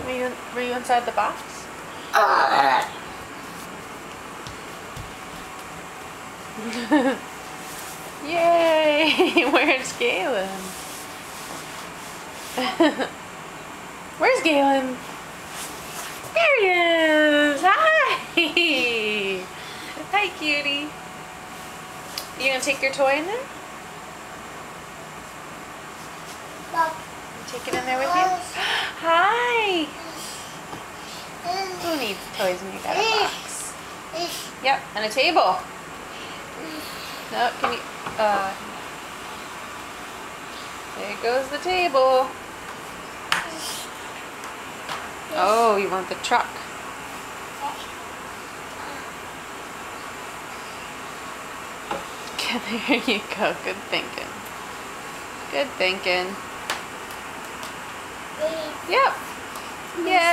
Were you inside the box? Yay! Where's Galen? Where's Galen? There he is! Hi! Hi, cutie. You gonna take your toy in there? Take it in there with you? Hi! Who needs toys when you got a box? Yep, and a table. No, can you, there goes the table. Oh, you want the truck. There you go, good thinking. Good thinking. Yep. Yay!